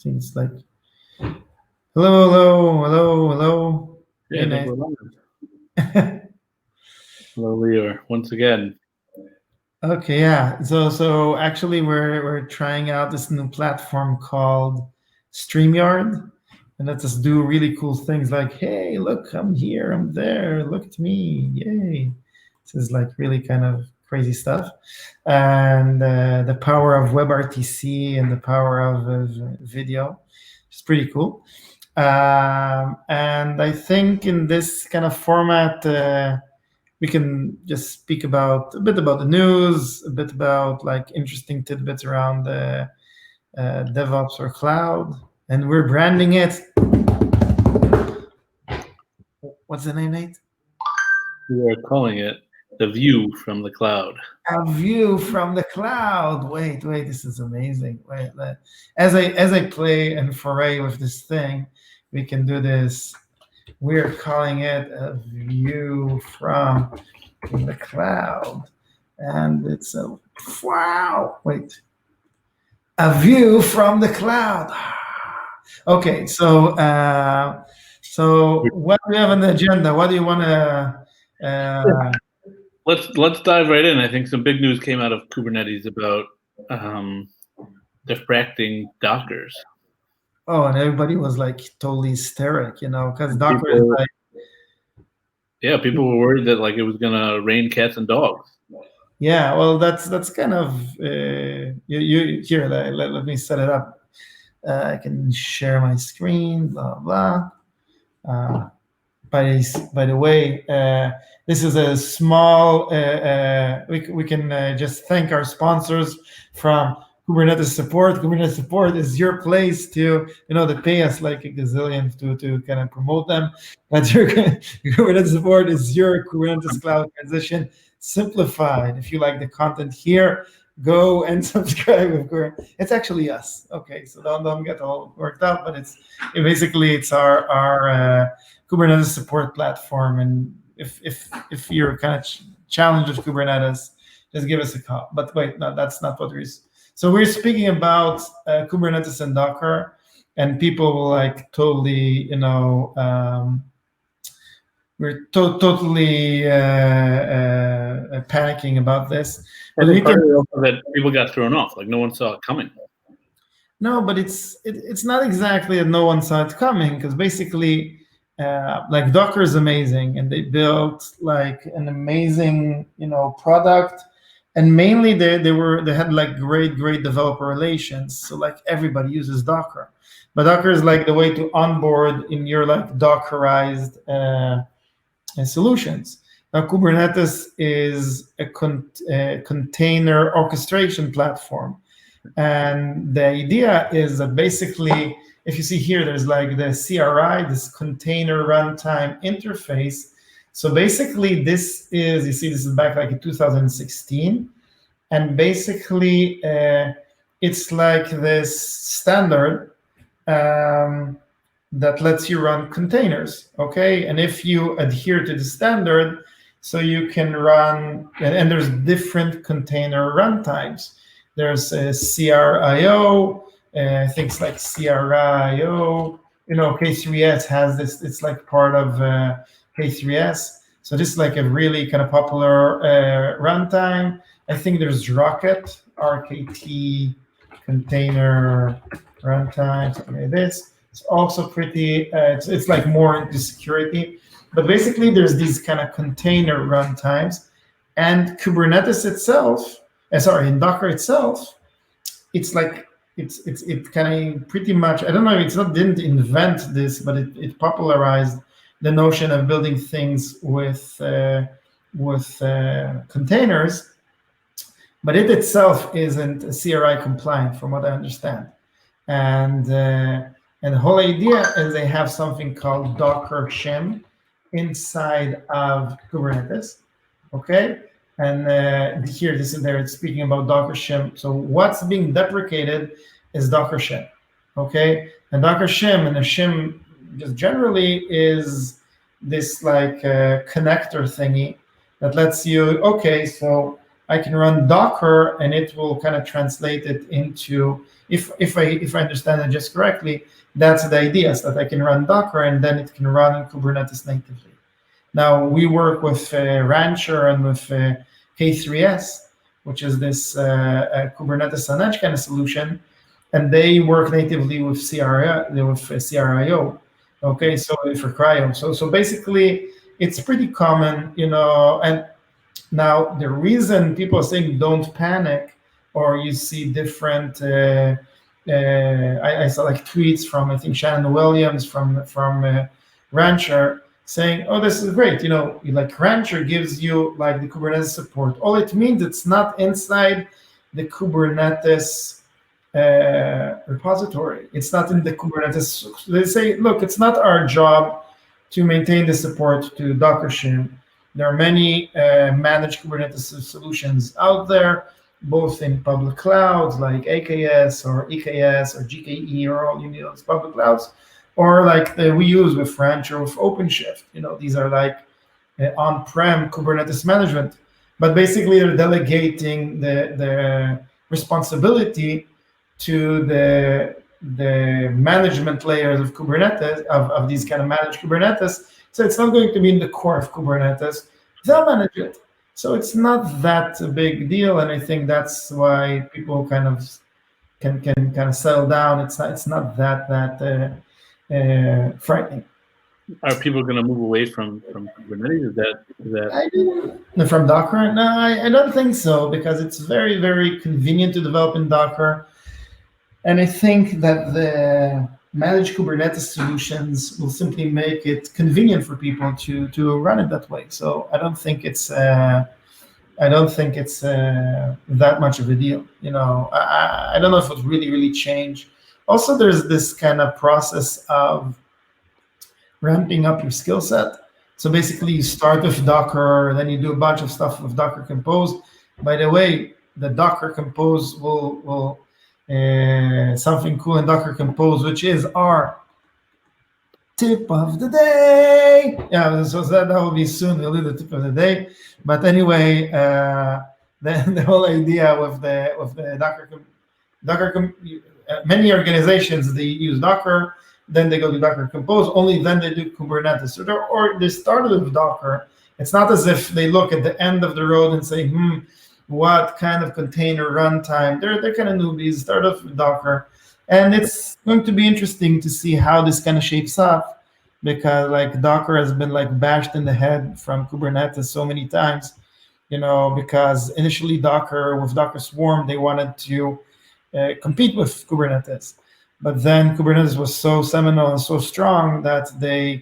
think it's like, hello. Yeah, I think we're live. Hello, Lior, once again. Okay, yeah. So actually, we're trying out this new platform called StreamYard, and lets us do really cool things like, hey, look, I'm here, I'm there, look at me, yay! This is like really kind of crazy stuff, and the power of WebRTC and the power of video is pretty cool. And I think in this kind of format, we can just speak about a bit about the news, a bit about like interesting tidbits around DevOps or cloud, and we're branding it. What's the name, Nate? We are calling it The View from the Cloud. A view from the cloud. Wait, this is amazing. Wait, as I play and foray with this thing, we can do this. We're calling it a view from the cloud, and it's a wow. Wait, a view from the cloud. Okay, so what do we have on the agenda? What do you want to? Let's dive right in. I think some big news came out of Kubernetes about diffracting Dockers. Oh, and everybody was like totally hysteric, because Docker is like. Yeah, people were worried that like it was gonna rain cats and dogs. Yeah, well, that's kind of you here. Let me set it up. I can share my screen. Blah blah. By the way, this is a small. We can just thank our sponsors from Kubernetes support. Kubernetes support is your place to they pay us like a gazillion to kind of promote them. But your Kubernetes support is your Kubernetes cloud transition simplified. If you like the content here, go and subscribe. It's actually us. Okay, so don't get all worked out. But it's our Kubernetes support platform, and if you're kind of challenged with Kubernetes, just give us a call. But wait, no, that's not what we're. So we're speaking about Kubernetes and Docker, and people will like totally, we're totally panicking about this. And that people got thrown off, like no one saw it coming. No, but it's not exactly that no one saw it coming, because basically. Like Docker is amazing, and they built like an amazing, product, and mainly they had like great developer relations. So like everybody uses Docker, but Docker is like the way to onboard in your like Dockerized solutions. Now Kubernetes is a container orchestration platform, and the idea is that basically. If you see here, there's like the CRI, this container runtime interface. So basically this is back like in 2016. And basically it's like this standard that lets you run containers, okay? And if you adhere to the standard, so you can run, and there's different container runtimes. There's a CRIO, things like CRIO, K3S has this, it's like part of K3S. So this is like a really kind of popular runtime. I think there's Rocket, RKT container runtime, something like this. It's also pretty, it's like more into security. But basically there's these kind of container runtimes, and Kubernetes itself, in Docker itself, it's like, it kind of pretty much, I don't know, didn't invent this, but it popularized the notion of building things with containers, but it itself isn't CRI compliant from what I understand. And the whole idea is they have something called Docker Shim inside of Kubernetes, okay? And here, it's speaking about Docker Shim. So what's being deprecated is Docker Shim, okay? And Docker Shim, and the Shim just generally is this like connector thingy that lets you, okay, so I can run Docker, and it will kind of translate it into, if I understand it just correctly, that's the idea, is that I can run Docker, and then it can run in Kubernetes natively. Now, we work with Rancher and with K3S, which is this Kubernetes on edge kind of solution, and they work natively with CRIO. Okay, so for cryo. So basically, it's pretty common, and now the reason people are saying don't panic, or you see different, I saw like tweets from, I think, Shannon Williams from Rancher saying, oh, this is great, like Rancher gives you like the Kubernetes support. All it means, it's not inside the Kubernetes repository. It's not in the Kubernetes. They say, look, it's not our job to maintain the support to Docker Shim. There are many managed Kubernetes solutions out there, both in public clouds like AKS or EKS or GKE or all those public clouds, or like we use with Rancher or with OpenShift. These are like on-prem Kubernetes management. But basically, they're delegating the responsibility to the management layers of Kubernetes, of these kind of managed Kubernetes. So it's not going to be in the core of Kubernetes. They'll manage it. So it's not that a big deal, and I think that's why people kind of can kind of settle down. It's not that frightening. Are people going to move away from Kubernetes? Is that from Docker? No, I don't think so, because it's very, very convenient to develop in Docker. And I think that the managed Kubernetes solutions will simply make it convenient for people to run it that way. So I don't think it's that much of a deal. I don't know if it would really change. Also, there's this kind of process of ramping up your skill set. So basically, you start with Docker, then you do a bunch of stuff with Docker Compose. By the way, the Docker Compose will something cool in Docker Compose, which is our tip of the day. Yeah, so that will be soon. We'll do the tip of the day. But anyway, the whole idea with the Docker, many organizations, they use Docker, then they go to Docker Compose, only then they do Kubernetes. So they started with Docker. It's not as if they look at the end of the road and say, what kind of container runtime? They're kind of newbies, start off with Docker. And it's going to be interesting to see how this kind of shapes up, because like Docker has been like bashed in the head from Kubernetes so many times, because initially with Docker Swarm, they wanted to compete with Kubernetes. But then Kubernetes was so seminal and so strong that they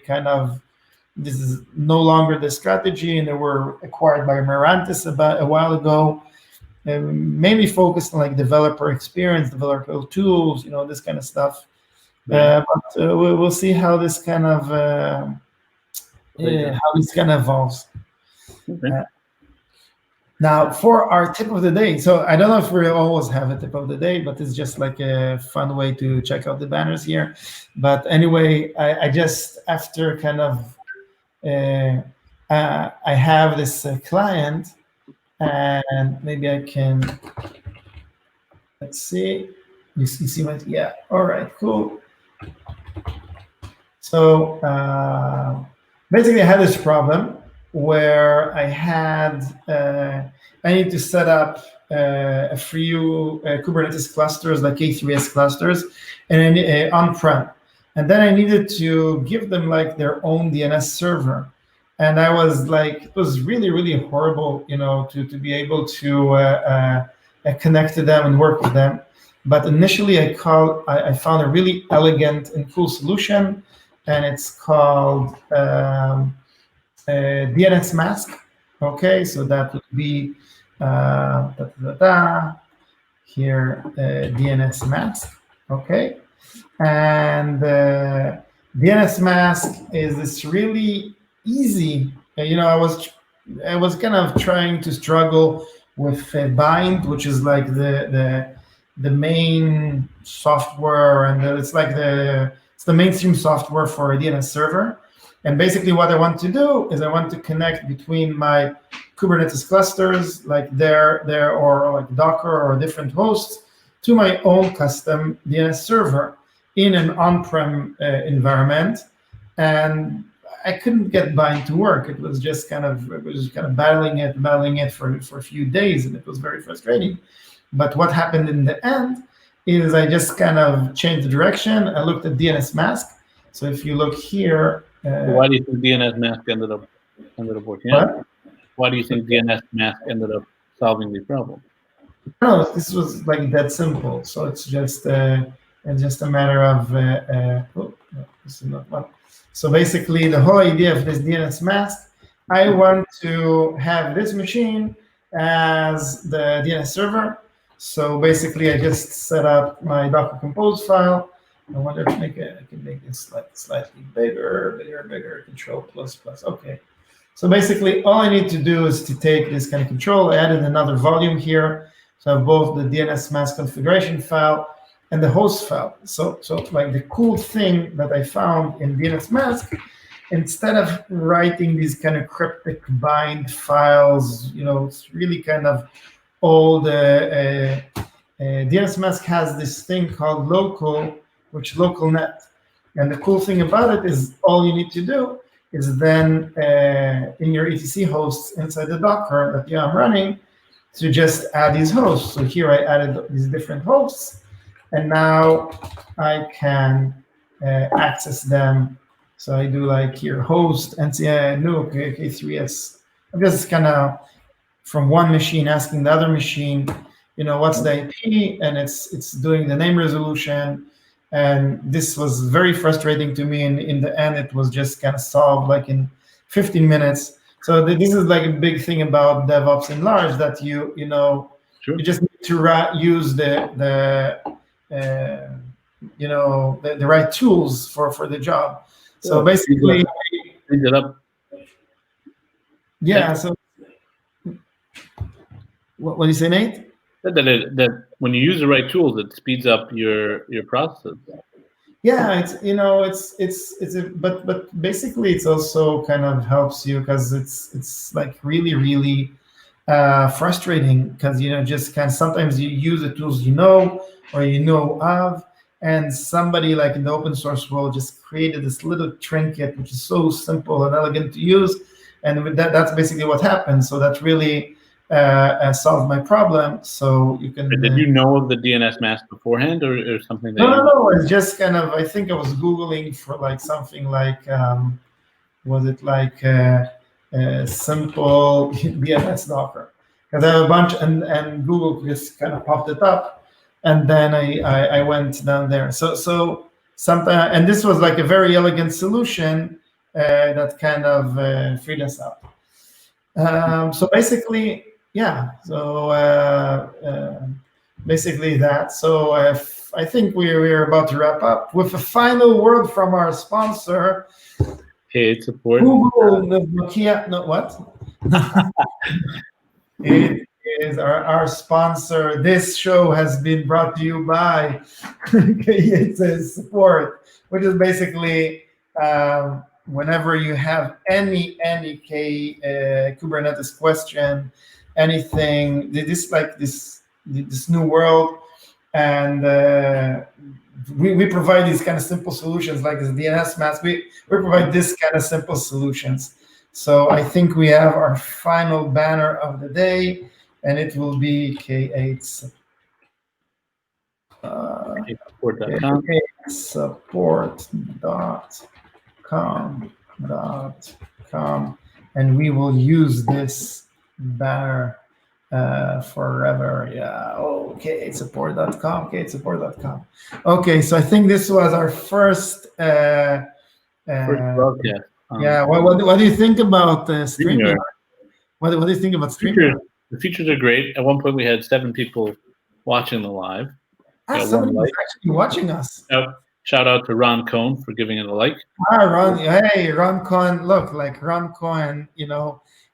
this is no longer the strategy, and they were acquired by Mirantis about a while ago, mainly focused on like developer experience, developer tools, this kind of stuff. But we'll see how this kind of evolves. Okay. Now, for our tip of the day, so I don't know if we always have a tip of the day, but it's just like a fun way to check out the banners here. But anyway, I just, after kind of, I have this client, and maybe I can, let's see, you see what, yeah, all right, cool. So basically I had this problem where I need to set up a few Kubernetes clusters, like K3S clusters, and on-prem. And then I needed to give them like their own DNS server. And I was like, it was really, really horrible, to be able to connect to them and work with them. But initially I found a really elegant and cool solution, and it's called DNS Mask. Okay, so that would be here, DNS Mask. Okay, and DNS Mask is this really easy. I was kind of trying to struggle with Bind, which is like the main software, and it's the mainstream software for a DNS server. And basically what I want to do is I want to connect between my Kubernetes clusters, like there or like Docker or different hosts, to my own custom DNS server in an on-prem environment. And I couldn't get Bind to work. It was just kind of battling it for a few days, and it was very frustrating. But what happened in the end is I just kind of changed the direction. I looked at DNS Mask. So if you look here, why do you think DNS Mask ended up working out? Why do you think DNS Mask ended up solving the problem? No, this was like that simple. So it's just a matter of oh, no, this is not one. So basically, the whole idea of this DNS Mask, I want to have this machine as the DNS server. So basically, I just set up my Docker Compose file. I wonder if I can make it slightly bigger, Control plus. Okay. So basically, all I need to do is to take this kind of control. I added another volume here. So I have both the DNS Mask configuration file and the host file. So like the cool thing that I found in DNS Mask, instead of writing these kind of cryptic bind files, it's really kind of old. DNS Mask has this thing called local, which localnet. And the cool thing about it is all you need to do is then in your etc hosts inside the Docker that I'm running, to just add these hosts. So here I added these different hosts, and now I can access them. So I do like here host nuke K3s. I'm just kind of from one machine asking the other machine, what's the IP, and it's doing the name resolution. And this was very frustrating to me. And in the end, it was just kind of solved like in 15 minutes. So this is like a big thing about DevOps in large, that you just need to use the right tools for the job. So basically, speed it up. Yeah. So what do you say, Nate? That when you use the right tools, it speeds up your process. Yeah, but basically it's also kind of helps you, because it's like really frustrating, because just kind of sometimes you use the tools or of, and somebody like in the open source world just created this little trinket which is so simple and elegant to use, and with that's basically what happened. So that really solved my problem. So you can. Did you know of the DNS Mask beforehand, or something? No. It's just kind of. I think I was Googling for like something like, was it like simple DNS Docker? Because I have a bunch, and Google just kind of popped it up, and then I went down there. So sometimes, and this was like a very elegant solution that kind of freed us up. So basically. Yeah, so basically that. So I think we're about to wrap up with a final word from our sponsor. Paid support. Google, Nokia, no, what? It is our sponsor. This show has been brought to you by K8 Support, which is basically whenever you have any Kubernetes question, anything, this new world, and we provide these kind of simple solutions like this DNS Mask. We provide this kind of simple solutions. So I think we have our final banner of the day, and it will be K8 support.com, and we will use this banner forever. Yeah. Okay. Support.com. Okay. So I think this was our first broadcast. Yeah. What do you think about StreamYard? What do you think about StreamYard? The features are great. At one point, we had 7 people watching the live. Somebody was actually watching us. Shout out to Ron Cohn for giving it a like. Ron. Hey, Ron Cohn. Look, like Ron Cohn,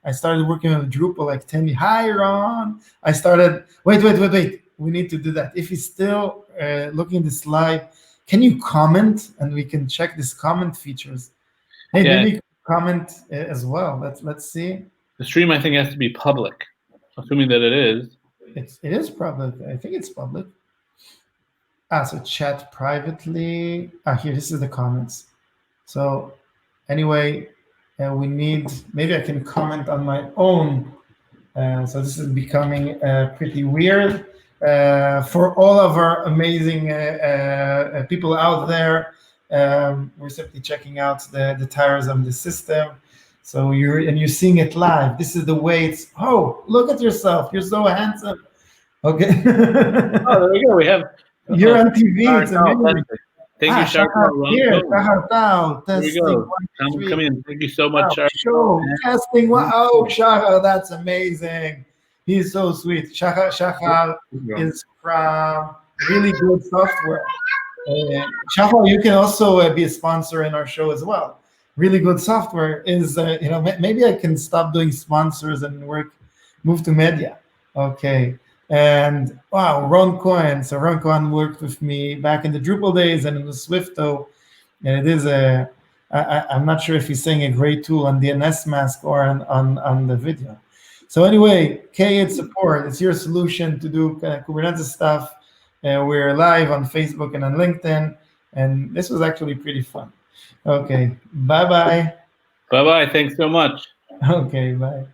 I started working on Drupal like 10 years. Hi, Ron. I started. Wait. We need to do that. If he's still looking this live, can you comment, and we can check this comment features? Hey, Yeah. maybe comment as well. Let's see. The stream, I think, has to be public. Assuming that it is. It is public. I think it's public. So chat privately. Here, this is the comments. So anyway, we need, maybe I can comment on my own. So this is becoming pretty weird. For all of our amazing people out there, we're simply checking out the tires of the system. So you're seeing it live. This is the way it's, oh, look at yourself. You're so handsome. Okay. Oh, there we go. We have. You're on TV. It's amazing. Thank you, Shahar. Here, Shahar. There we go. Come in. Thank you so much, Shahar. Show testing. Wow, Shahar, that's amazing. He's so sweet. Shahar is from Really Good Software. Shahar, you can also be a sponsor in our show as well. Really Good Software is, maybe I can stop doing sponsors and move to media. Okay. And wow, Ron Cohen. So Ron Cohen worked with me back in the Drupal days and in the Swifto. And it is I'm not sure if he's saying a great tool on DNS Mask or on the video. So anyway, K8 support, it's your solution to do Kubernetes stuff. We're live on Facebook and on LinkedIn. And this was actually pretty fun. Okay, bye-bye. Bye-bye, thanks so much. Okay, bye.